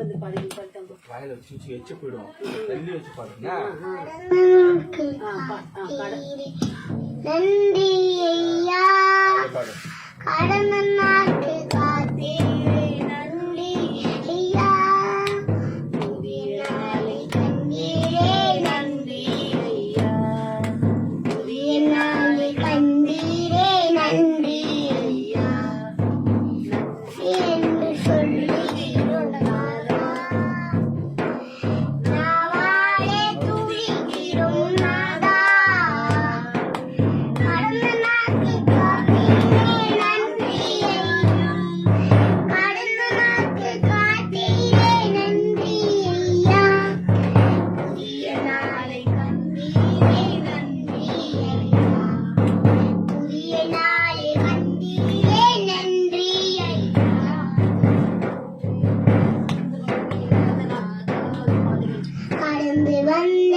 வந்து பாருங்க வாயில வச்சு வச்சு போயிடும். தள்ளி வச்சு பாருங்க. நன்றி ஐயா கடந்த நாட்டு காத்தே நன்றி ஐயா புதிய நாளை கண்டீரே நன்றி ஐயா புதிய நாளை கண்டீரே நன்றி ஐயா என்று சொல்லுகிறோம் நாவாலே துதிக்கிறோம் நாதா கடந்த நாட்டு காத்தீரே நன்றி ஐயா கடந்த நாட்டு காத்தீரே நன்றி ஐயா புதிய நாளை கண்டீரே நன்றி ஐயா புதிய நாளை கண்டீரே நன்றி ஐயா கடந்து வந்த